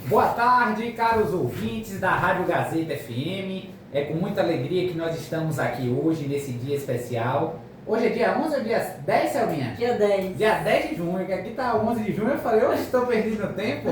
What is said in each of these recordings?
Boa tarde, caros ouvintes da Rádio Gazeta FM. É com muita alegria que nós estamos aqui hoje, nesse dia especial. Hoje é dia 11 ou dia 10, Selminha? Dia 10. Dia 10 de junho, que aqui tá 11 de junho. Eu falei, hoje estou perdendo tempo.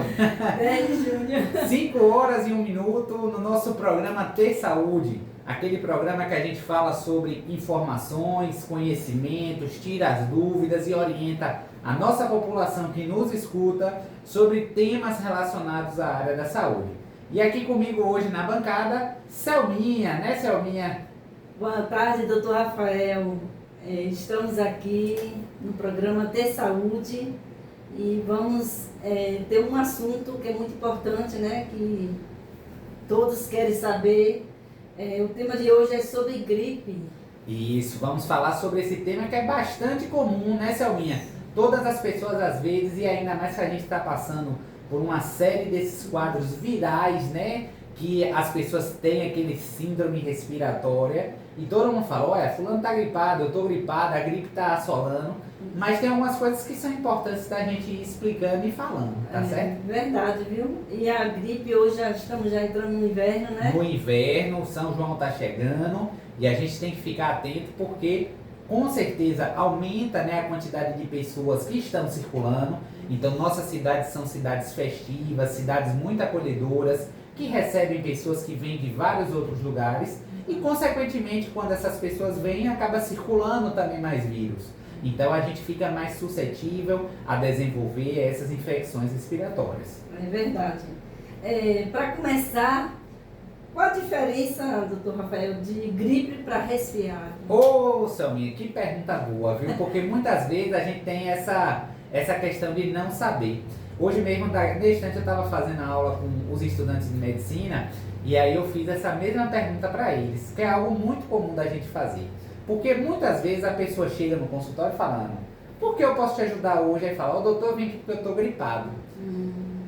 10 de junho. 5 horas e 1 minuto no nosso programa Ter Saúde. Aquele programa que a gente fala sobre informações, conhecimentos, tira as dúvidas e orienta a nossa população que nos escuta sobre temas relacionados à área da saúde. E aqui comigo hoje na bancada, Selminha, né, Selminha? Boa tarde, doutor Rafael. Estamos aqui no programa Ter Saúde e vamos ter um assunto que é muito importante, né, que todos querem saber. O tema de hoje é sobre gripe. Isso, vamos falar sobre esse tema que é bastante comum, né, Selminha? Todas as pessoas às vezes, e ainda mais que a gente está passando por uma série desses quadros virais, né? Que as pessoas têm aquele síndrome respiratória e todo mundo fala, olha, fulano tá gripado, eu tô gripada, a gripe tá assolando. Mas tem algumas coisas que são importantes da gente ir explicando e falando, tá certo? Verdade, viu? E a gripe hoje, estamos já entrando no inverno, né? No inverno, o São João tá chegando e a gente tem que ficar atento porque com certeza aumenta, né, a quantidade de pessoas que estão circulando. Então nossas cidades são cidades festivas, cidades muito acolhedoras, que recebem pessoas que vêm de vários outros lugares e consequentemente quando essas pessoas vêm acaba circulando também mais vírus. Então a gente fica mais suscetível a desenvolver essas infecções respiratórias. É verdade. Para começar, qual a diferença, doutor Rafael, de gripe para resfriado? Ô, Selminha, que pergunta boa, viu? Porque muitas vezes a gente tem essa questão de não saber. Hoje mesmo, nesse instante, eu estava fazendo aula com os estudantes de medicina e aí eu fiz essa mesma pergunta para eles, que é algo muito comum da gente fazer. Porque muitas vezes a pessoa chega no consultório falando, por que eu posso te ajudar hoje? Aí fala, doutor, eu vim aqui porque eu estou gripado.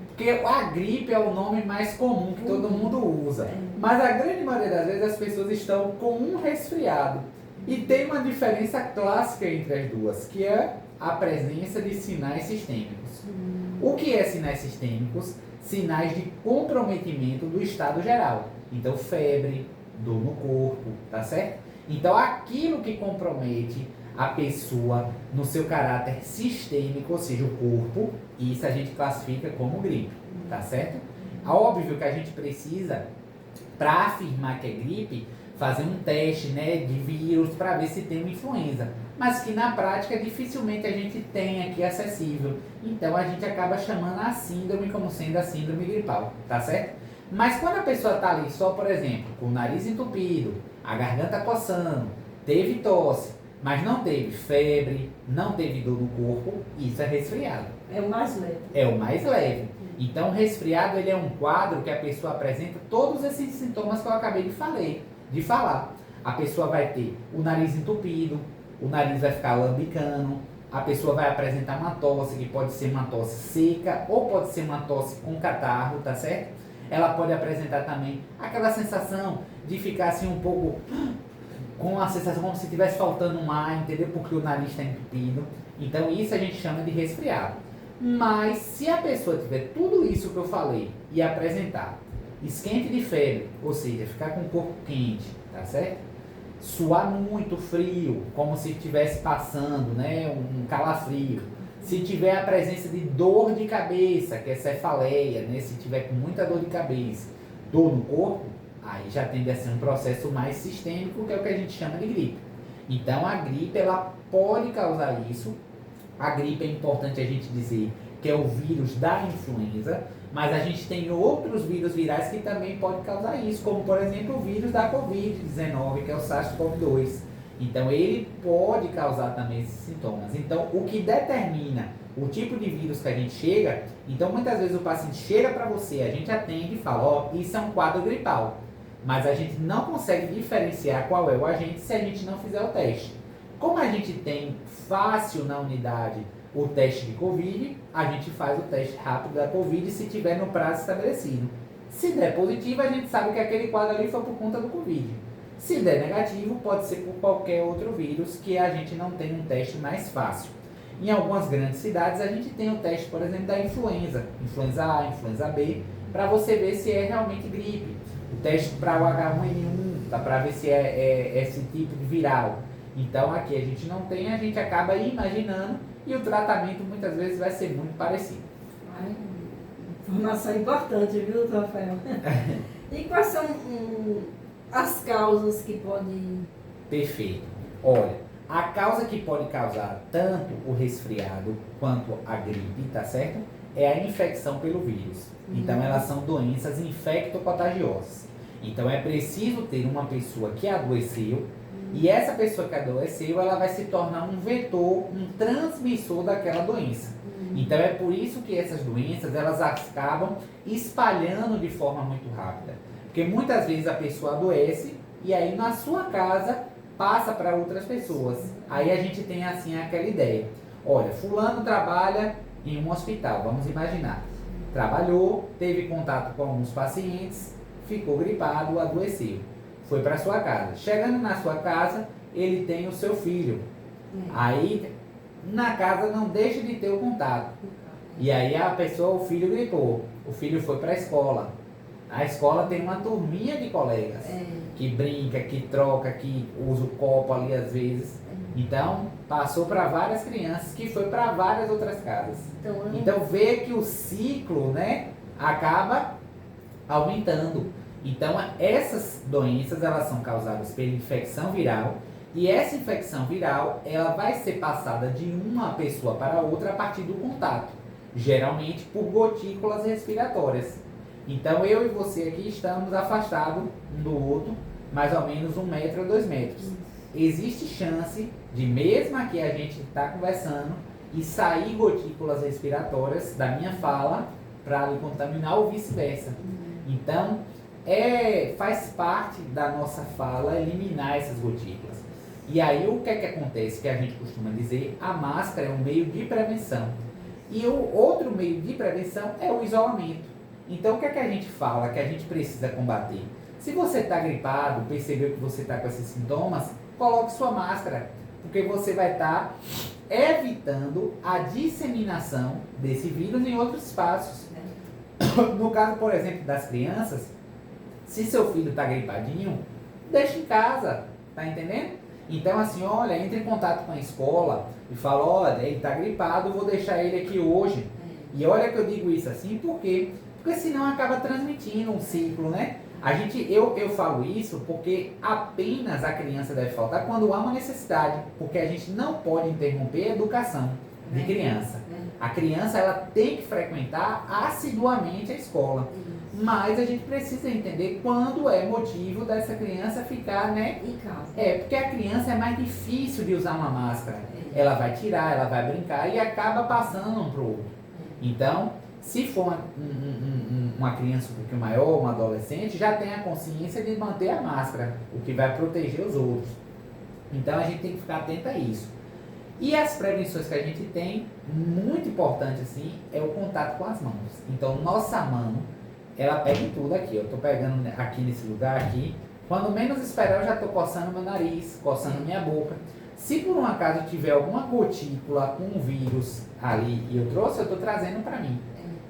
Porque a gripe é o nome mais comum que todo mundo usa. Mas a grande maioria das vezes as pessoas estão com um resfriado. E tem uma diferença clássica entre as duas, que é a presença de sinais sistêmicos. O que é sinais sistêmicos? Sinais de comprometimento do estado geral. Então, febre, dor no corpo, tá certo? Então, aquilo que compromete a pessoa no seu caráter sistêmico, ou seja, o corpo, isso a gente classifica como gripe, tá certo? Óbvio que a gente precisa, para afirmar que é gripe, fazer um teste, né, de vírus para ver se tem uma influenza, mas que na prática dificilmente a gente tem aqui acessível. Então a gente acaba chamando a síndrome como sendo a síndrome gripal, tá certo? Mas quando a pessoa está ali só, por exemplo, com o nariz entupido, a garganta coçando, teve tosse, mas não teve febre, não teve dor no corpo, isso é resfriado. É o mais leve. É o mais leve. Então, o resfriado ele é um quadro que a pessoa apresenta todos esses sintomas que eu acabei de falar. A pessoa vai ter o nariz entupido, o nariz vai ficar lambicando, a pessoa vai apresentar uma tosse, que pode ser uma tosse seca ou pode ser uma tosse com catarro, tá certo? Ela pode apresentar também aquela sensação de ficar assim um pouco com a sensação como se estivesse faltando um ar, entendeu? Porque o nariz está entupido. Então isso a gente chama de resfriado. Mas se a pessoa tiver tudo isso que eu falei e apresentar esquente de febre, ou seja, ficar com o corpo quente, tá certo? Suar muito frio, como se estivesse passando, né, um calafrio. Se tiver a presença de dor de cabeça, que é cefaleia, né, se tiver com muita dor de cabeça, dor no corpo, aí já tende a ser um processo mais sistêmico, que é o que a gente chama de gripe. Então a gripe ela pode causar isso. A gripe é importante a gente dizer que é o vírus da influenza, mas a gente tem outros vírus virais que também podem causar isso, como por exemplo o vírus da Covid-19, que é o SARS-CoV-2. Então ele pode causar também esses sintomas. Então o que determina o tipo de vírus que a gente chega, então muitas vezes o paciente chega para você, a gente atende e fala, ó, isso é um quadro gripal, mas a gente não consegue diferenciar qual é o agente se a gente não fizer o teste. Como a gente tem fácil na unidade o teste de Covid, a gente faz o teste rápido da Covid se tiver no prazo estabelecido. Se der positivo, a gente sabe que aquele quadro ali foi por conta do Covid. Se der negativo, pode ser por qualquer outro vírus que a gente não tem um teste mais fácil. Em algumas grandes cidades, a gente tem o teste, por exemplo, da influenza. Influenza A, influenza B. para você ver se é realmente gripe. O teste para o H1N1, tá, para ver se é esse tipo de viral. Então aqui a gente não tem, a gente acaba imaginando e o tratamento muitas vezes vai ser muito parecido. Ai, informação importante, viu, doutor Rafael? E quais são as causas que podem... Perfeito. Olha, a causa que pode causar tanto o resfriado quanto a gripe, tá certo? É a infecção pelo vírus. Então elas são doenças infectocontagiosas. Então é preciso ter uma pessoa que adoeceu e essa pessoa que adoeceu, ela vai se tornar um vetor, um transmissor daquela doença. Então é por isso que essas doenças, elas acabam espalhando de forma muito rápida. Porque muitas vezes a pessoa adoece e aí na sua casa passa para outras pessoas. Aí a gente tem assim aquela ideia. Olha, fulano trabalha em um hospital, vamos imaginar. Trabalhou, teve contato com alguns pacientes, ficou gripado, adoeceu. Foi para sua casa. Chegando na sua casa, ele tem o seu filho. Aí, na casa, não deixa de ter o contato. E aí a pessoa, o filho gripou. O filho foi para a escola. A escola tem uma turminha de colegas. Que brinca, que troca, que usa o copo ali às vezes. Então, passou para várias crianças, que foi para várias outras casas. Então, vê que o ciclo, né, acaba aumentando. Então, essas doenças, elas são causadas pela infecção viral, e essa infecção viral, ela vai ser passada de uma pessoa para outra a partir do contato, geralmente por gotículas respiratórias. Então, eu e você aqui estamos afastados um do outro, mais ou menos 1 metro a 2 metros. Existe chance de, mesmo aqui a gente estar conversando, e sair gotículas respiratórias da minha fala para lhe contaminar ou vice-versa. Então, faz parte da nossa fala eliminar essas gotículas. E aí o que é que acontece? Que a gente costuma dizer, a máscara é um meio de prevenção. E o outro meio de prevenção é o isolamento. Então o que é que a gente fala que a gente precisa combater? Se você está gripado, percebeu que você está com esses sintomas, coloque sua máscara, porque você vai estar evitando a disseminação desse vírus em outros espaços. No caso, por exemplo, das crianças, se seu filho está gripadinho, deixa em casa, tá entendendo? Então assim, olha, entre em contato com a escola e fala, olha, ele está gripado, vou deixar ele aqui hoje. E olha que eu digo isso assim, por quê? Porque senão acaba transmitindo um ciclo, né? Eu falo isso porque apenas a criança deve faltar quando há uma necessidade, porque a gente não pode interromper a educação de criança. A criança, ela tem que frequentar assiduamente a escola, mas a gente precisa entender quando é motivo dessa criança ficar, né, em casa. porque a criança é mais difícil de usar uma máscara. Ela vai tirar, ela vai brincar e acaba passando um para o outro. Então, se for uma criança um pouquinho maior, um adolescente, já tem a consciência de manter a máscara, o que vai proteger os outros. Então a gente tem que ficar atento a isso. E as prevenções que a gente tem, muito importante assim, é o contato com as mãos. Então nossa mão, ela pega em tudo aqui. Eu estou pegando aqui nesse lugar aqui. Quando menos esperar, eu já estou coçando meu nariz, coçando minha boca. Se por um acaso tiver alguma gotícula com um vírus ali e eu trouxe, eu estou trazendo para mim.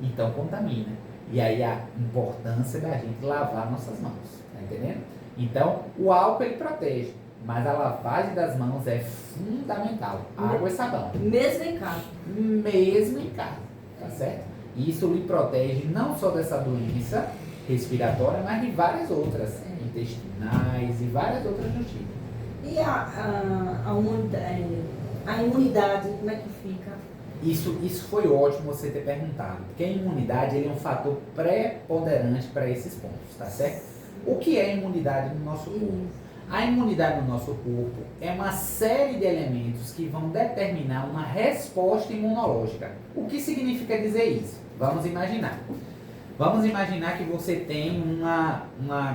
Então contamina. E aí a importância da gente lavar nossas mãos, tá entendendo? Então o álcool ele protege, mas a lavagem das mãos é fundamental. Água e sabão. Mesmo em casa. Mesmo em casa, tá certo? E isso lhe protege não só dessa doença respiratória, mas de várias outras, intestinais e várias outras do tipo. E a imunidade, como é que fica? Isso foi ótimo você ter perguntado, porque a imunidade ele é um fator preponderante para esses pontos, tá certo? O que é imunidade no nosso corpo? A imunidade no nosso corpo é uma série de elementos que vão determinar uma resposta imunológica. O que significa dizer isso? Vamos imaginar. Vamos imaginar que você tem uma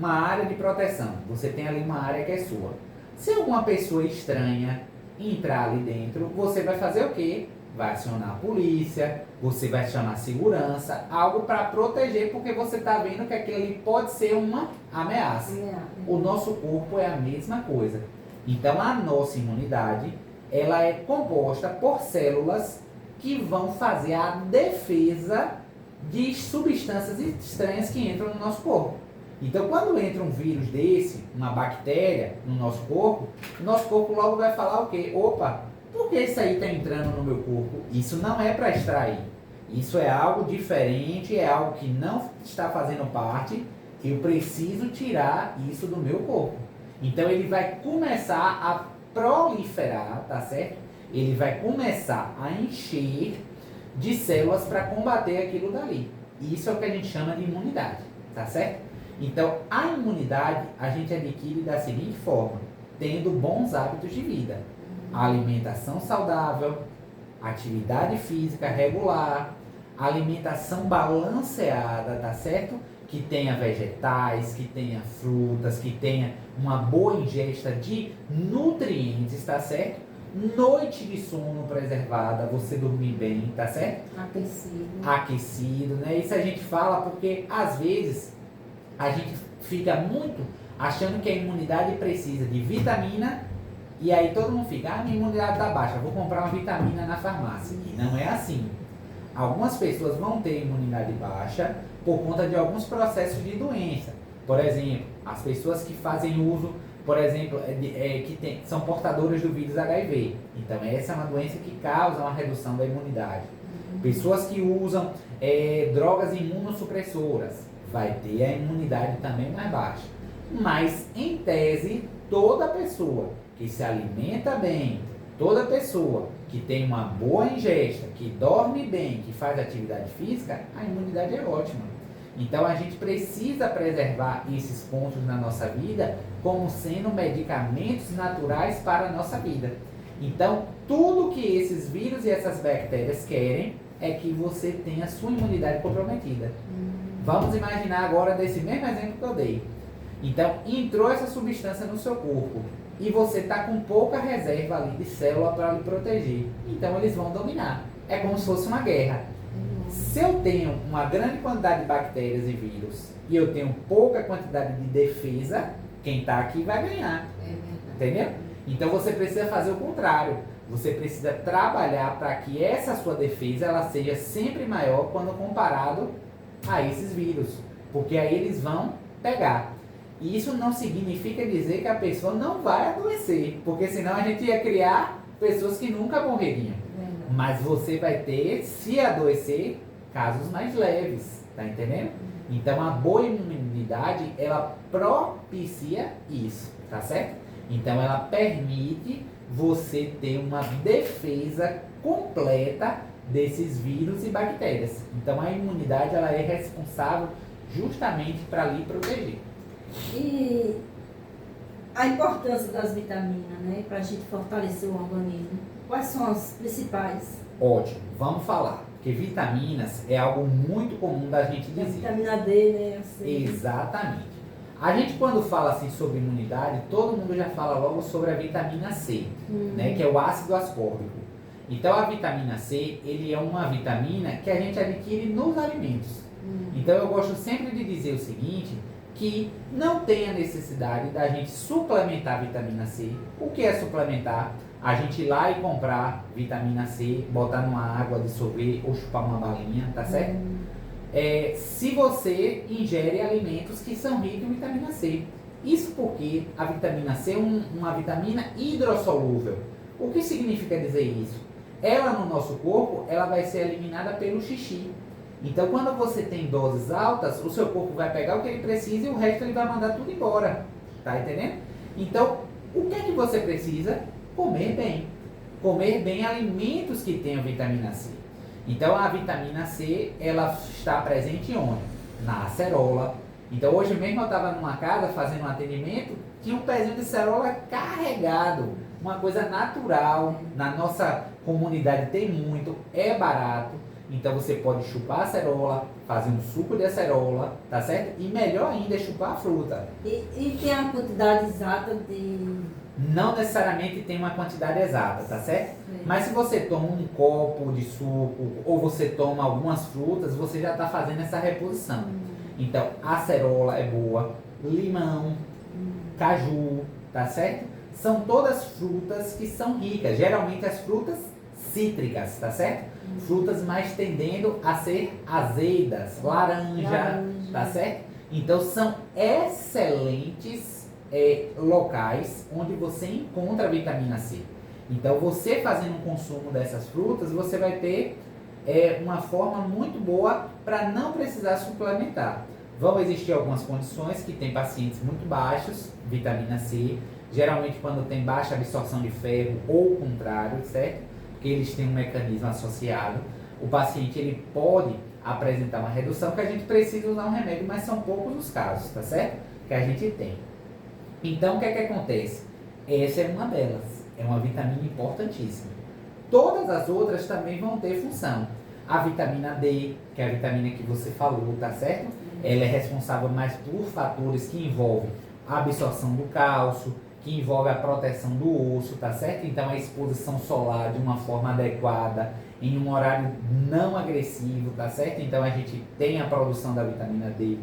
área de proteção. Você tem ali uma área que é sua. Se alguma pessoa estranha entrar ali dentro, você vai fazer o quê? Vai acionar a polícia, você vai chamar a segurança, algo para proteger, porque você está vendo que aquilo ali pode ser uma ameaça. O nosso corpo é a mesma coisa. Então a nossa imunidade, ela é composta por células que vão fazer a defesa de substâncias estranhas que entram no nosso corpo. Então, quando entra um vírus desse, uma bactéria no nosso corpo, o nosso corpo logo vai falar o quê? Opa, por que isso aí está entrando no meu corpo? Isso não é para extrair. Isso é algo diferente, é algo que não está fazendo parte. Eu preciso tirar isso do meu corpo. Então, ele vai começar a proliferar, tá certo? Ele vai começar a encher de células para combater aquilo dali. Isso é o que a gente chama de imunidade, tá certo? Então, a imunidade a gente adquire da seguinte forma, tendo bons hábitos de vida. Alimentação saudável, atividade física regular, alimentação balanceada, tá certo? Que tenha vegetais, que tenha frutas, que tenha uma boa ingesta de nutrientes, tá certo? Noite de sono preservada, você dormir bem, tá certo? Aquecido, né? Isso a gente fala porque, às vezes, a gente fica muito achando que a imunidade precisa de vitamina e aí todo mundo fica, minha imunidade está baixa, vou comprar uma vitamina na farmácia. E não é assim. Algumas pessoas vão ter imunidade baixa por conta de alguns processos de doença. Por exemplo, as pessoas que fazem uso, por exemplo, são portadoras do vírus HIV. Então essa é uma doença que causa uma redução da imunidade. Pessoas que usam drogas imunossupressoras, vai ter a imunidade também mais baixa. Mas, em tese, toda pessoa que se alimenta bem, toda pessoa que tem uma boa ingesta, que dorme bem, que faz atividade física, a imunidade é ótima. Então, a gente precisa preservar esses pontos na nossa vida como sendo medicamentos naturais para a nossa vida. Então, tudo que esses vírus e essas bactérias querem é que você tenha a sua imunidade comprometida. Vamos imaginar agora desse mesmo exemplo que eu dei. Então, entrou essa substância no seu corpo e você está com pouca reserva ali de célula para lhe proteger. Então, eles vão dominar. É como se fosse uma guerra. Se eu tenho uma grande quantidade de bactérias e vírus e eu tenho pouca quantidade de defesa, quem está aqui vai ganhar. Entendeu? Então, você precisa fazer o contrário. Você precisa trabalhar para que essa sua defesa ela seja sempre maior quando comparado a esses vírus, porque aí eles vão pegar. E isso não significa dizer que a pessoa não vai adoecer, porque senão a gente ia criar pessoas que nunca morreriam. Mas você vai ter, se adoecer, casos mais leves, tá entendendo? Então a boa imunidade, ela propicia isso, tá certo? Então ela permite você ter uma defesa completa desses vírus e bactérias. Então a imunidade ela é responsável justamente para lhe proteger. E a importância das vitaminas, né, para a gente fortalecer o organismo, quais são as principais? Ótimo, vamos falar, porque vitaminas é algo muito comum da gente dizer. A vitamina D, né? Eu sei. Exatamente. A gente quando fala assim sobre imunidade, todo mundo já fala logo sobre a vitamina C, né, que é o ácido ascórbico. Então a vitamina C, ele é uma vitamina que a gente adquire nos alimentos. Então eu gosto sempre de dizer o seguinte, que não tem a necessidade da gente suplementar a vitamina C. O que é suplementar? A gente ir lá e comprar vitamina C, botar numa água, dissolver ou chupar uma balinha, tá certo? Se você ingere alimentos que são ricos em vitamina C. Isso porque a vitamina C é uma vitamina hidrossolúvel. O que significa dizer isso? Ela no nosso corpo, ela vai ser eliminada pelo xixi. Então quando você tem doses altas, o seu corpo vai pegar o que ele precisa e o resto ele vai mandar tudo embora. Tá entendendo? Então, o que é que você precisa? Comer bem. Comer bem alimentos que tenham vitamina C. Então a vitamina C, ela está presente onde? Na acerola. Então hoje mesmo eu estava numa casa fazendo um atendimento, tinha um pezinho de acerola carregado. Uma coisa natural, na nossa comunidade tem muito, é barato. Então você pode chupar a acerola, fazer um suco de acerola, tá certo? E melhor ainda é chupar a fruta. E tem a quantidade exata de... Não necessariamente tem uma quantidade exata, tá certo? Sim. Mas se você toma um copo de suco ou você toma algumas frutas, você já está fazendo essa reposição. Então, acerola é boa, limão, caju, tá certo? São todas frutas que são ricas, geralmente as frutas cítricas, tá certo? frutas mais tendendo a ser azedas, laranja, tá certo? Então são excelentes locais onde você encontra a vitamina C. Então você fazendo um consumo dessas frutas, você vai ter uma forma muito boa para não precisar suplementar. Vão existir algumas condições que tem pacientes muito baixos, vitamina C, geralmente quando tem baixa absorção de ferro ou o contrário, certo? Porque eles têm um mecanismo associado. O paciente ele pode apresentar uma redução que a gente precisa usar um remédio, mas são poucos os casos, tá certo? Que a gente tem. Então o que é que acontece? Essa é uma delas, é uma vitamina importantíssima. Todas as outras também vão ter função. A vitamina D, que é a vitamina que você falou, tá certo? Ela é responsável mais por fatores que envolvem a absorção do cálcio, que envolve a proteção do osso, tá certo? Então a exposição solar de uma forma adequada, em um horário não agressivo, tá certo? Então a gente tem a produção da vitamina D.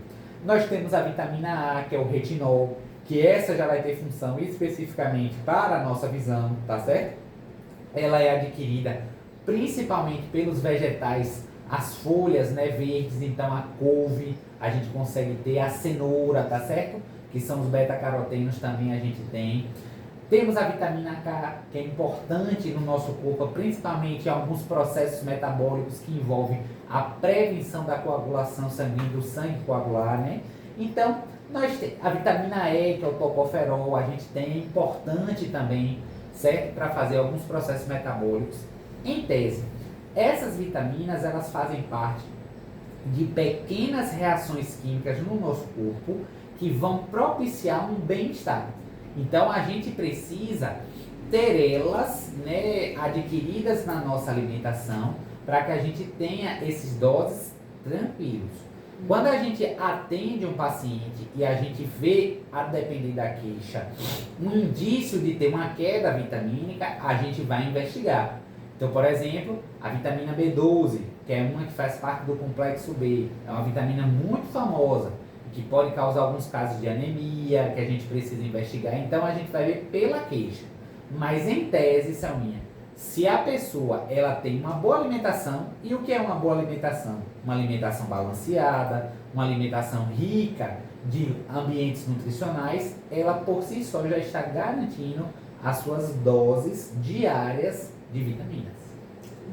Nós temos a vitamina A, que é o retinol, que essa já vai ter função especificamente para a nossa visão, tá certo? Ela é adquirida principalmente pelos vegetais, as folhas, né, verdes, então a couve, a gente consegue ter a cenoura, tá certo? Que são os beta-carotenos também a gente tem. Temos a vitamina K, que é importante no nosso corpo, principalmente em alguns processos metabólicos que envolvem a prevenção da coagulação sanguínea, do sangue coagular, né? Então, nós temos a vitamina E, que é o tocoferol, a gente tem, importante também, certo? Para fazer alguns processos metabólicos. Em tese, essas vitaminas, elas fazem parte de pequenas reações químicas no nosso corpo que vão propiciar um bem-estar. Então a gente precisa ter elas, né, adquiridas na nossa alimentação para que a gente tenha esses doses tranquilos. Quando a gente atende um paciente e a gente vê, a depender da queixa, um indício de ter uma queda vitamínica, a gente vai investigar. Então, por exemplo, a vitamina B12, que é uma que faz parte do complexo B, é uma vitamina muito famosa, que pode causar alguns casos de anemia, que a gente precisa investigar. Então, a gente vai ver pela queixa. Mas, em tese, Selminha, se a pessoa ela tem uma boa alimentação, e o que é uma boa alimentação? Uma alimentação balanceada, uma alimentação rica de ambientes nutricionais, ela por si só já está garantindo as suas doses diárias de vitaminas.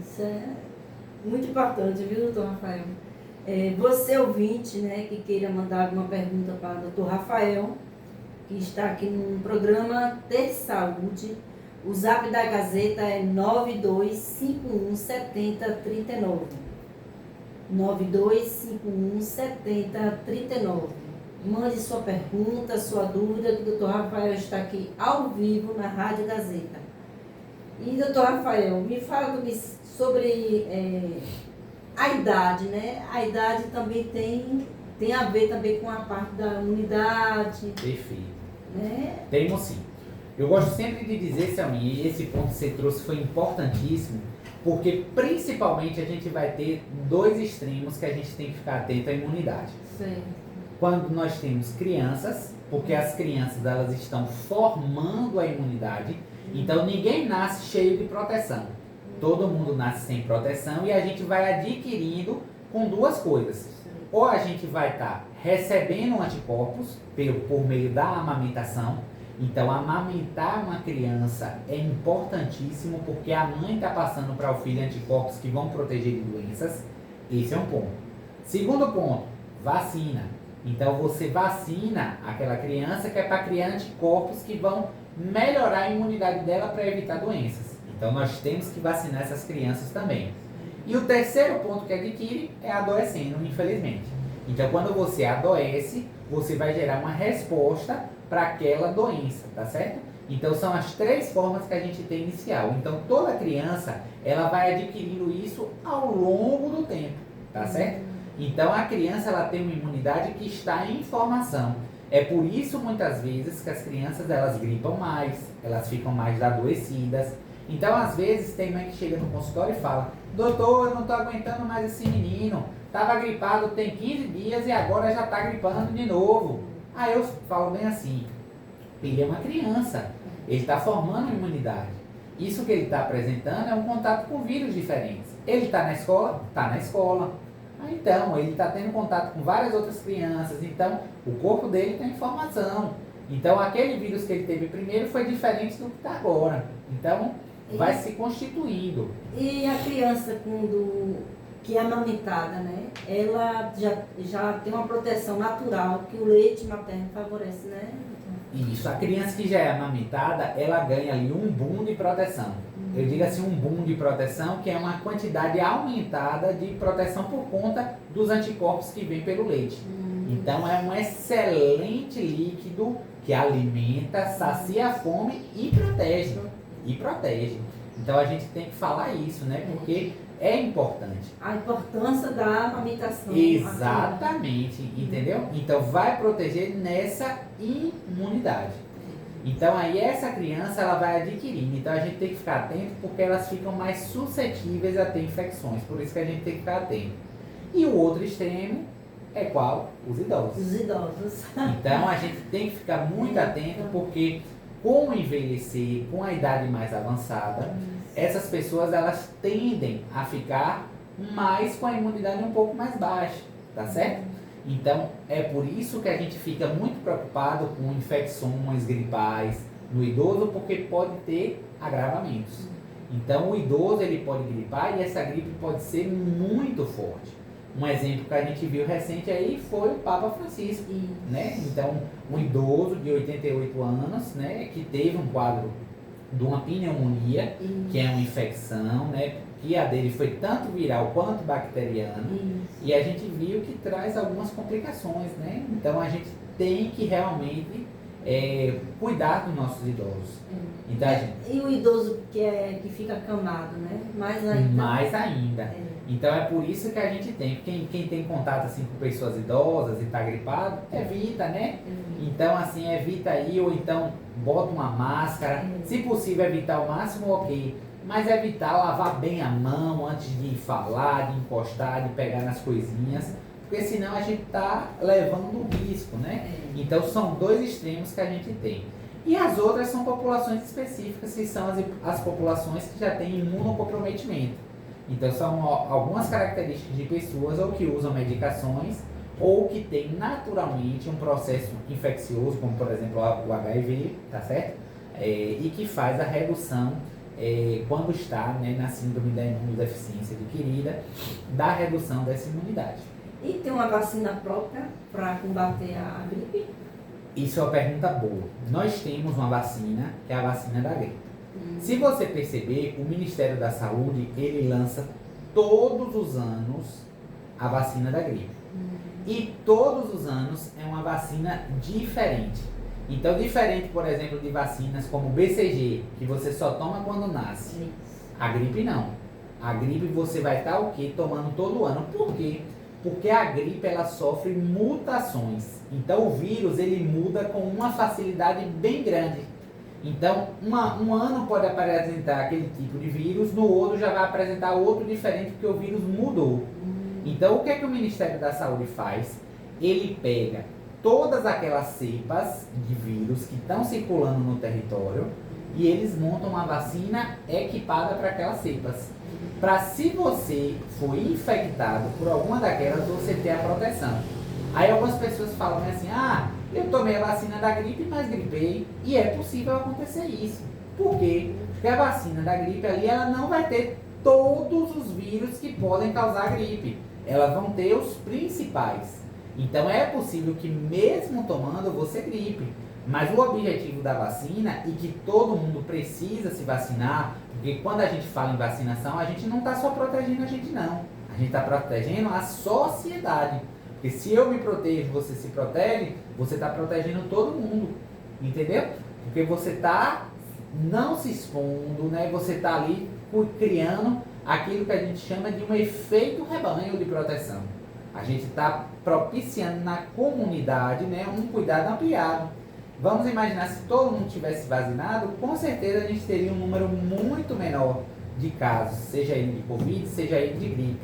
Isso é muito importante, viu, doutor Rafael? Você ouvinte, né, que queira mandar alguma pergunta para o doutor Rafael, que está aqui no programa Ter Saúde, o zap da Gazeta é 92517039. 92517039. Mande sua pergunta, sua dúvida, que o doutor Rafael está aqui ao vivo na Rádio Gazeta. E, doutor Rafael, me fala sobre a idade, né? A idade também tem a ver também com a parte da imunidade. Perfeito. Né? Temos sim. Eu gosto sempre de dizer, Selminha, e esse ponto que você trouxe foi importantíssimo, porque principalmente a gente vai ter dois extremos que a gente tem que ficar atento à imunidade. Sim. Quando nós temos crianças, porque as crianças elas estão formando a imunidade, então ninguém nasce cheio de proteção. Todo mundo nasce sem proteção e a gente vai adquirindo com duas coisas. Ou a gente vai estar recebendo anticorpos por meio da amamentação. Então amamentar uma criança é importantíssimo porque a mãe está passando para o filho anticorpos que vão proteger de doenças. Esse é um ponto. Segundo ponto, vacina. Então você vacina aquela criança que é para criar anticorpos que vão melhorar a imunidade dela para evitar doenças. Então nós temos que vacinar essas crianças também. E o terceiro ponto que adquire é adoecendo, infelizmente. Então quando você adoece, você vai gerar uma resposta para aquela doença, tá certo? Então são as três formas que a gente tem inicial. Então toda criança, ela vai adquirindo isso ao longo do tempo, tá certo? Então a criança ela tem uma imunidade que está em formação. É por isso muitas vezes que as crianças elas gripam mais, elas ficam mais adoecidas. Então às vezes tem mãe que chega no consultório e fala: doutor, eu não estou aguentando mais esse menino, estava gripado tem 15 dias e agora já está gripando de novo. Aí eu falo bem assim, ele é uma criança, ele está formando imunidade. Isso que ele está apresentando é um contato com vírus diferentes. Ele está na escola? Está na escola. Então, ele está tendo contato com várias outras crianças, então o corpo dele tem informação. Então, aquele vírus que ele teve primeiro foi diferente do que está agora. Então, vai se constituindo. E a criança que é amamentada, né? Ela já tem uma proteção natural que o leite materno favorece, né? Isso, a criança que já é amamentada, ela ganha ali um boom de proteção. Eu digo assim, um boom de proteção, que é uma quantidade aumentada de proteção por conta dos anticorpos que vêm pelo leite. Então é um excelente líquido que alimenta, sacia a fome e protege. E protege. Então a gente tem que falar isso, né? Porque é importante. A importância da amamentação. Exatamente, entendeu? Então vai proteger nessa imunidade. Então aí essa criança ela vai adquirindo. Então a gente tem que ficar atento porque elas ficam mais suscetíveis a ter infecções. Por isso que a gente tem que ficar atento. E o outro extremo é qual? Os idosos. Os idosos. Então a gente tem que ficar muito atento porque com o envelhecer, com a idade mais avançada, essas pessoas elas tendem a ficar mais com a imunidade um pouco mais baixa, tá certo? Então é por isso que a gente fica muito preocupado com infecções gripais no idoso, porque pode ter agravamentos. Então o idoso ele pode gripar e essa gripe pode ser muito forte. Um exemplo que a gente viu recente aí foi o Papa Francisco, né? Então, um idoso de 88 anos, né, que teve um quadro de uma pneumonia, que é uma infecção, né, que a dele foi tanto viral quanto bacteriana, e a gente viu que traz algumas complicações, né? Então, a gente tem que realmente cuidar dos nossos idosos. Então, e o idoso que fica acamado, né? Mais ainda. Mais ainda. Então é por isso que a gente tem. Quem tem contato assim com pessoas idosas e está gripado, evita, né? Então assim, evita aí, ou então bota uma máscara. Se possível evitar o máximo, ok. Mas evitar lavar bem a mão antes de falar, de encostar, de pegar nas coisinhas. Porque senão a gente está levando risco, né? Então são dois extremos que a gente tem. E as outras são populações específicas, que são as populações que já têm imunocomprometimento. Então são algumas características de pessoas ou que usam medicações ou que têm naturalmente um processo infeccioso, como por exemplo o HIV, tá certo? E que faz a redução, quando está, né, na síndrome da imunodeficiência adquirida, da redução dessa imunidade. E tem uma vacina própria para combater a gripe? Isso é uma pergunta boa. Nós temos uma vacina, que é a vacina da gripe. Se você perceber, o Ministério da Saúde, ele lança todos os anos a vacina da gripe. E todos os anos é uma vacina diferente. Então, diferente, por exemplo, de vacinas como o BCG, que você só toma quando nasce. A gripe não. A gripe você vai estar o quê? Tomando todo ano. Por quê? Porque a gripe ela sofre mutações. Então o vírus ele muda com uma facilidade bem grande. Então um ano pode apresentar aquele tipo de vírus, no outro já vai apresentar outro diferente porque o vírus mudou. Então o que é que o Ministério da Saúde faz? Ele pega todas aquelas cepas de vírus que estão circulando no território e eles montam uma vacina equipada para aquelas cepas. Para se você for infectado por alguma daquelas, você ter a proteção. Aí algumas pessoas falam assim, eu tomei a vacina da gripe, mas gripei. E é possível acontecer isso. Por quê? Porque a vacina da gripe ali, ela não vai ter todos os vírus que podem causar gripe. Elas vão ter os principais. Então é possível que mesmo tomando, você gripe. Mas o objetivo da vacina, e que todo mundo precisa se vacinar, porque quando a gente fala em vacinação, a gente não está só protegendo a gente não. A gente está protegendo a sociedade. Porque se eu me protejo, você se protege, você está protegendo todo mundo. Entendeu? Porque você está não se expondo, né? Você está ali criando aquilo que a gente chama de um efeito rebanho de proteção. A gente está propiciando na comunidade, né, um cuidado ampliado. Vamos imaginar se todo mundo tivesse vacinado, com certeza a gente teria um número muito menor de casos, seja ele de Covid, seja ele de gripe.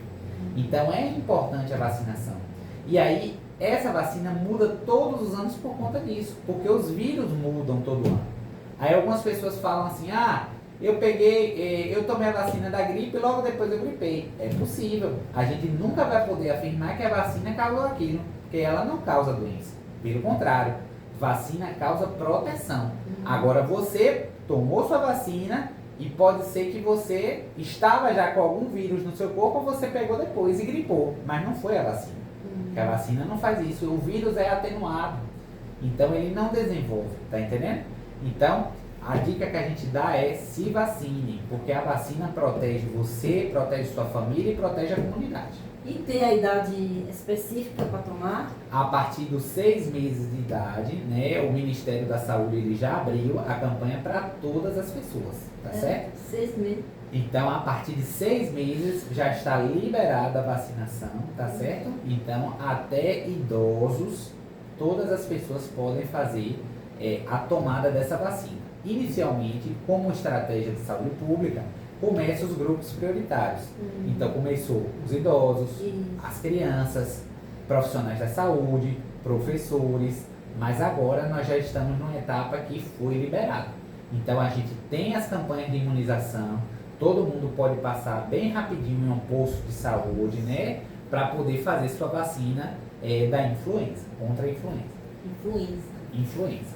Então é importante a vacinação. E aí, essa vacina muda todos os anos por conta disso, porque os vírus mudam todo ano. Aí algumas pessoas falam assim, eu tomei a vacina da gripe e logo depois eu gripei. É possível. A gente nunca vai poder afirmar que a vacina causou aquilo, porque ela não causa doença. Pelo contrário, vacina causa proteção. Agora você tomou sua vacina e pode ser que você estava já com algum vírus no seu corpo ou você pegou depois e gripou, mas não foi a vacina. Porque a vacina não faz isso, o vírus é atenuado, então ele não desenvolve, tá entendendo? Então, a dica que a gente dá é se vacine, porque a vacina protege você, protege sua família e protege a comunidade. E tem a idade específica para tomar? A partir dos 6 meses de idade, né, o Ministério da Saúde ele já abriu a campanha para todas as pessoas, tá certo? 6 meses. Então, a partir de 6 meses já está liberada a vacinação, tá certo? Então, até idosos, todas as pessoas podem fazer a tomada dessa vacina. Inicialmente, como estratégia de saúde pública, começa os grupos prioritários. Então, começou os idosos, as crianças, profissionais da saúde, professores, mas agora nós já estamos numa etapa que foi liberado. Então, a gente tem as campanhas de imunização, todo mundo pode passar bem rapidinho em um posto de saúde, né, para poder fazer sua vacina da influenza, contra a influenza. Influenza.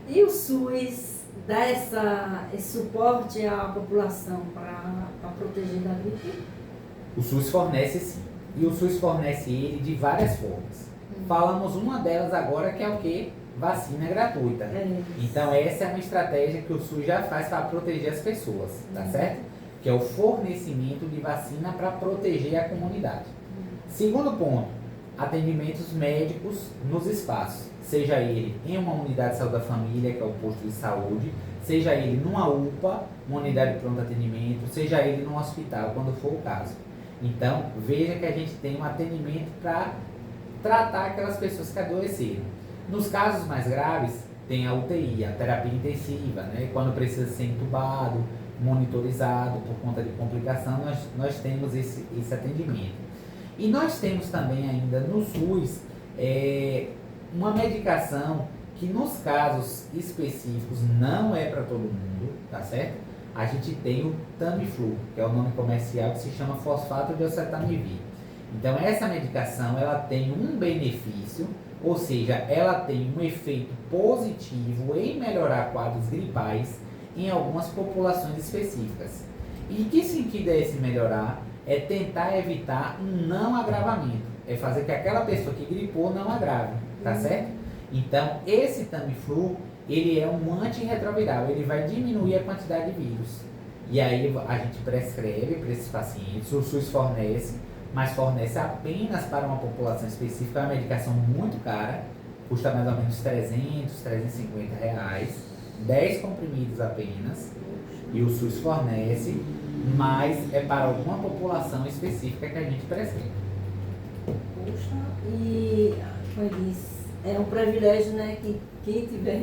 E o SUS dá esse suporte à população para proteger da gripe? O SUS fornece sim. E o SUS fornece ele de várias formas. Falamos uma delas agora que é o quê? Vacina gratuita. Então essa é uma estratégia que o SUS já faz para proteger as pessoas, tá certo? Que é o fornecimento de vacina para proteger a comunidade. Segundo ponto, atendimentos médicos nos espaços. Seja ele em uma unidade de saúde da família, que é o posto de saúde, seja ele numa UPA, uma unidade de pronto atendimento, seja ele num hospital, quando for o caso. Então, veja que a gente tem um atendimento para tratar aquelas pessoas que adoeceram. Nos casos mais graves, tem a UTI, a terapia intensiva, né? Quando precisa ser entubado, monitorizado por conta de complicação, nós temos esse atendimento. E nós temos também ainda no SUS uma medicação que nos casos específicos não é para todo mundo, tá certo? A gente tem o Tamiflu, que é o nome comercial que se chama fosfato de oseltamivir. Então essa medicação ela tem um benefício, ou seja, ela tem um efeito positivo em melhorar quadros gripais em algumas populações específicas. E que sentido é esse melhorar? É tentar evitar um não agravamento, é fazer que aquela pessoa que gripou não agrave, tá certo? Então esse Tamiflu ele é um antirretroviral, ele vai diminuir a quantidade de vírus. E aí a gente prescreve para esses pacientes, o SUS fornece, mas fornece apenas para uma população específica, é uma medicação muito cara, custa mais ou menos 300, 350 reais, 10 comprimidos apenas, e o SUS fornece, mas é para alguma população específica que a gente prescreve. Puxa, e como eu disse, é um privilégio, né, que quem tiver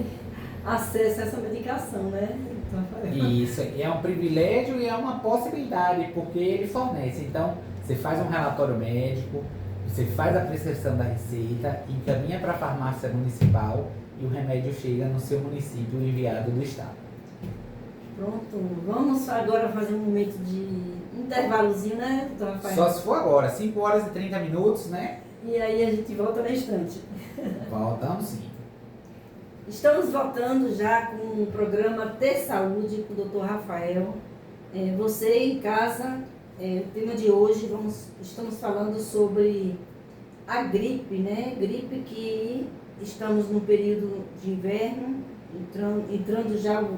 acesso a essa medicação, né? Então, isso, é um privilégio e é uma possibilidade, porque ele fornece. Então, você faz um relatório médico, você faz a prescrição da receita, encaminha para a farmácia municipal e o remédio chega no seu município enviado do estado. Pronto, vamos agora fazer um momento de intervalozinho, né, doutor Rafael? Só se for agora, 5 horas e 30 minutos, né? E aí a gente volta na instante. Voltamos sim. Estamos voltando já com o programa Ter Saúde com o doutor Rafael. Você em casa, o tema de hoje, estamos falando sobre a gripe, né? Gripe que estamos no período de inverno, entrando já o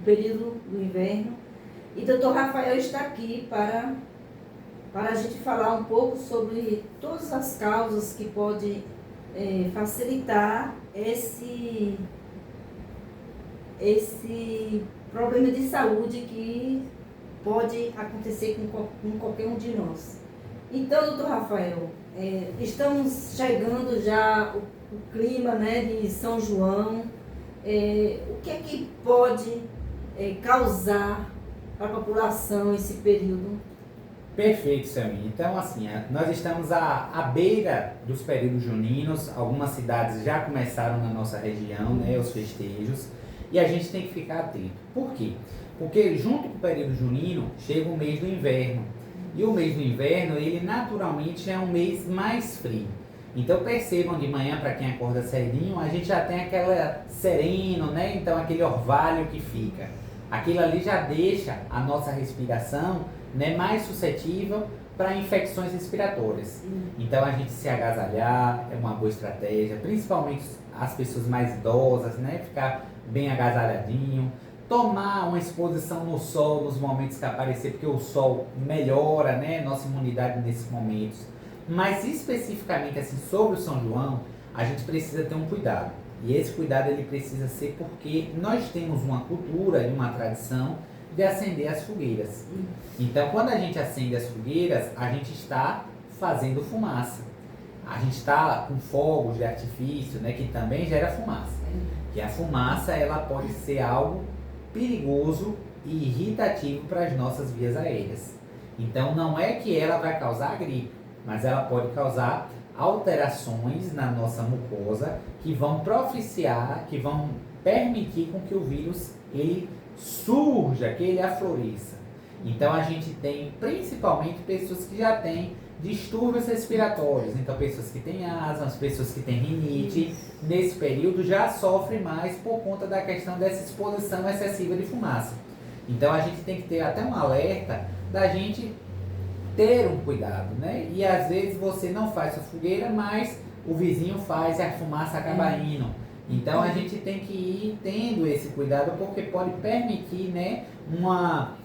período do inverno. E o doutor Rafael está aqui para a gente falar um pouco sobre todas as causas que podem facilitar esse problema de saúde que pode acontecer com qualquer um de nós. Então, doutor Rafael, estamos chegando já o clima, né, de São João. O que é que pode causar para a população esse período? Perfeito, Selminha. Então, assim, nós estamos à beira dos períodos juninos, algumas cidades já começaram na nossa região, né, os festejos, E a gente tem que ficar atento. Por quê? Porque junto com o período junino chega o mês do inverno. E o mês do inverno, ele naturalmente é um mês mais frio. Então percebam de manhã, para quem acorda cedinho, a gente já tem aquela sereno, né? Então aquele orvalho que fica. Aquilo ali já deixa a nossa respiração, né, mais suscetível para infecções respiratórias. Então a gente se agasalhar é uma boa estratégia, principalmente as pessoas mais idosas, né? Ficar bem agasalhadinho. Tomar uma exposição no sol nos momentos que aparecer, porque o sol melhora, né, nossa imunidade nesses momentos. Mas especificamente assim, sobre o São João, a gente precisa ter um cuidado. E esse cuidado ele precisa ser porque nós temos uma cultura e uma tradição de acender as fogueiras. Então, quando a gente acende as fogueiras, a gente está fazendo fumaça. A gente está com fogos de artifício, né, que também gera fumaça. E a fumaça ela pode ser algo perigoso e irritativo para as nossas vias aéreas. Então não é que ela vai causar gripe, mas ela pode causar alterações na nossa mucosa que vão propiciar, que vão permitir com que o vírus ele surja, que ele afloresça. Então a gente tem principalmente pessoas que já têm distúrbios respiratórios, então pessoas que têm asma, pessoas que têm rinite, nesse período já sofrem mais por conta da questão dessa exposição excessiva de fumaça. Então a gente tem que ter até um alerta da gente ter um cuidado, né? E às vezes você não faz sua fogueira, mas o vizinho faz e a fumaça acaba indo. Então a gente tem que ir tendo esse cuidado porque pode permitir, né, uma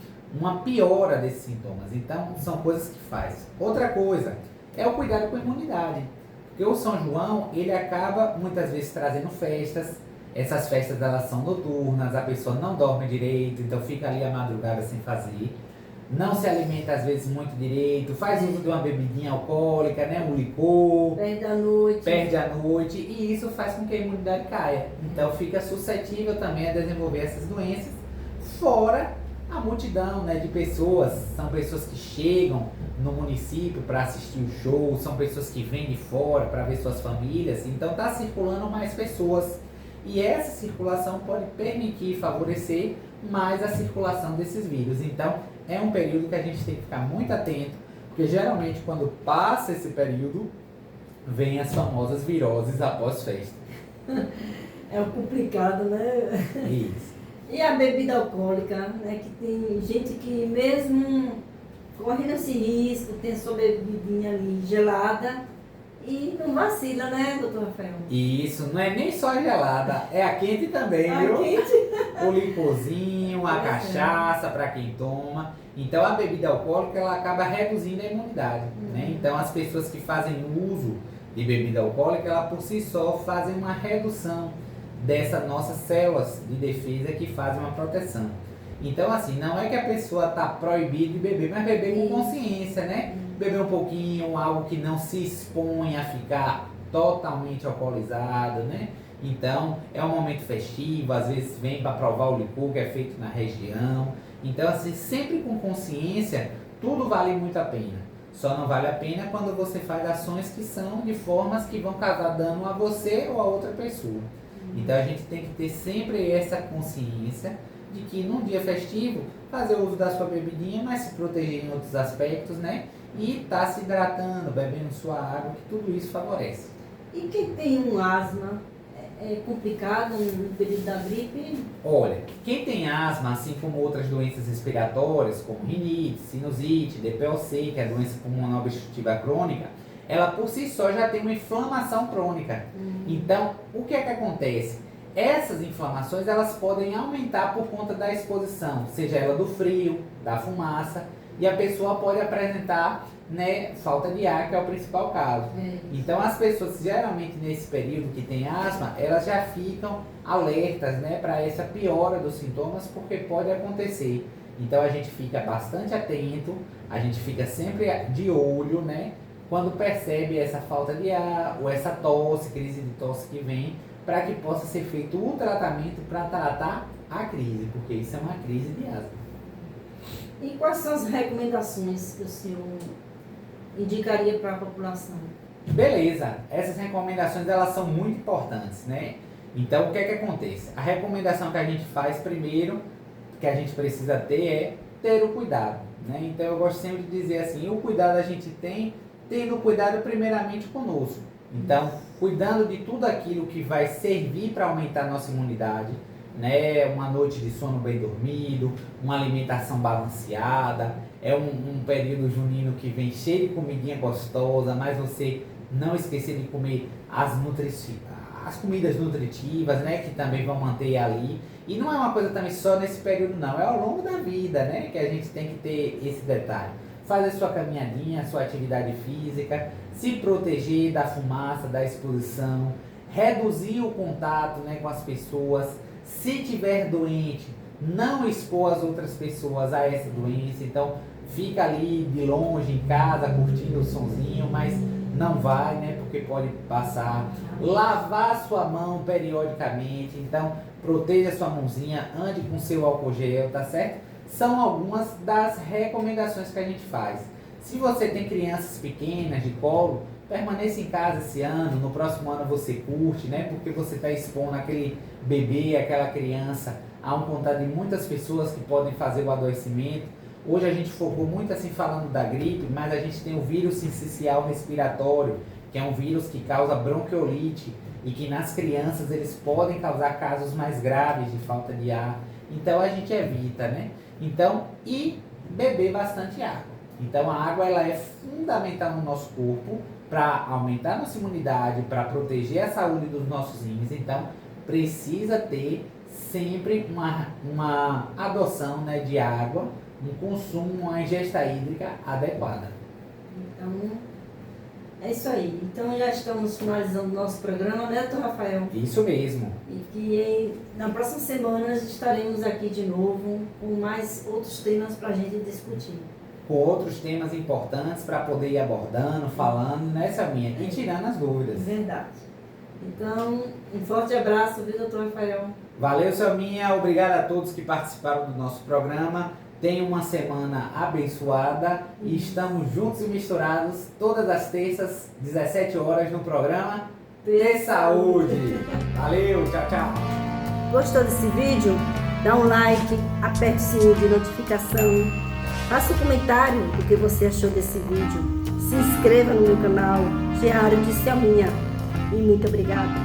piora desses sintomas. Então, são coisas que faz. Outra coisa é o cuidado com a imunidade. Porque o São João, ele acaba muitas vezes trazendo festas. Essas festas, elas são noturnas, a pessoa não dorme direito, então fica ali a madrugada sem fazer. Não se alimenta às vezes muito direito, faz uso de uma bebidinha alcoólica, né, um licor. Perde a noite e isso faz com que a imunidade caia. Então fica suscetível também a desenvolver essas doenças, fora a multidão, né, de pessoas. São pessoas que chegam no município para assistir o show, são pessoas que vêm de fora para ver suas famílias, então está circulando mais pessoas. E essa circulação pode permitir, favorecer mais a circulação desses vírus. Então é um período que a gente tem que ficar muito atento, porque geralmente quando passa esse período, vem as famosas viroses após festa. É o complicado, né? Isso. E a bebida alcoólica, né? Que tem gente que mesmo correndo esse risco, tem sua bebidinha ali gelada e não vacila, né, doutor Rafael? Isso, não é nem só a gelada, é a quente também, viu? Quente. O licorzinho, a cachaça para quem toma. Então a bebida alcoólica ela acaba reduzindo a imunidade, né? Então as pessoas que fazem uso de bebida alcoólica, ela por si só fazem uma redução dessas nossas células de defesa que fazem uma proteção. Então assim, não é que a pessoa está proibida de beber, mas beber com consciência, né? Beber um pouquinho, algo que não se expõe a ficar totalmente alcoolizado, né? Então, é um momento festivo, às vezes vem para provar o licor que é feito na região. Então, assim, sempre com consciência, tudo vale muito a pena. Só não vale a pena quando você faz ações que são de formas que vão causar dano a você ou a outra pessoa. Então, a gente tem que ter sempre essa consciência de que num dia festivo, fazer uso da sua bebidinha, mas se proteger em outros aspectos, né? E tá se hidratando, bebendo sua água, que tudo isso favorece. E quem tem um asma, é complicado no período da gripe? Olha, quem tem asma, assim como outras doenças respiratórias, como rinite, sinusite, DPOC, que é a doença pulmonar obstrutiva crônica, ela por si só já tem uma inflamação crônica. Então, o que é que acontece? Essas inflamações, elas podem aumentar por conta da exposição, seja ela do frio, da fumaça, e a pessoa pode apresentar, né, falta de ar, que é o principal caso. Então as pessoas geralmente nesse período que tem asma, elas já ficam alertas, né, para essa piora dos sintomas, porque pode acontecer. Então a gente fica bastante atento, a gente fica sempre de olho, né, quando percebe essa falta de ar ou essa tosse, crise de tosse que vem, para que possa ser feito o tratamento para tratar a crise, porque isso é uma crise de asma. E quais são as recomendações que o senhor indicaria para a população? Beleza, essas recomendações elas são muito importantes, né? Então, o que é que acontece? A recomendação que a gente faz primeiro, que a gente precisa ter, é ter o cuidado, né? Então, eu gosto sempre de dizer assim, o cuidado a gente tem, tendo cuidado primeiramente conosco. Então, cuidando de tudo aquilo que vai servir para aumentar a nossa imunidade, né? Uma noite de sono bem dormido, uma alimentação balanceada, um período junino que vem cheio de comidinha gostosa, mas você não esquecer de comer as comidas nutritivas, né? Que também vão manter ali. E não é uma coisa também só nesse período não, é ao longo da vida, né? Que a gente tem que ter esse detalhe. Fazer sua caminhadinha, sua atividade física, se proteger da fumaça, da exposição, reduzir o contato, né, com as pessoas. Se tiver doente, não expor as outras pessoas a essa doença. Então, fica ali de longe em casa, curtindo o sonzinho, mas não vai, né, porque pode passar. Lavar sua mão periodicamente, então proteja sua mãozinha, ande com seu álcool gel, tá certo? São algumas das recomendações que a gente faz. Se você tem crianças pequenas de colo, permaneça em casa esse ano, no próximo ano você curte, né? Porque você está expondo aquele bebê, aquela criança a um contato de muitas pessoas que podem fazer o adoecimento. Hoje a gente focou muito assim falando da gripe, mas a gente tem o vírus sincicial respiratório, que é um vírus que causa bronquiolite e que nas crianças eles podem causar casos mais graves de falta de ar. Então a gente evita, né? Então, e beber bastante água. Então a água ela é fundamental no nosso corpo para aumentar a nossa imunidade, para proteger a saúde dos nossos rins. Então precisa ter sempre uma adoção, né, de água, um consumo, uma ingesta hídrica adequada. Então, é isso aí. Então já estamos finalizando o nosso programa, né, Dr. Rafael? Isso mesmo. E que na próxima semana estaremos aqui de novo com mais outros temas para a gente discutir. Com outros temas importantes para poder ir abordando, falando, né, Selminha? E tirando as dúvidas. Verdade. Então, um forte abraço, viu, Dr. Rafael? Valeu, Selminha. Obrigado a todos que participaram do nosso programa. Tenham uma semana abençoada e estamos juntos e misturados todas as terças, 17 horas, no programa Ter Saúde. Valeu, tchau, tchau. Gostou desse vídeo? Dá um like, aperte o sininho de notificação, faça um comentário do que você achou desse vídeo, se inscreva no meu canal Diário de Selminha e muito obrigada.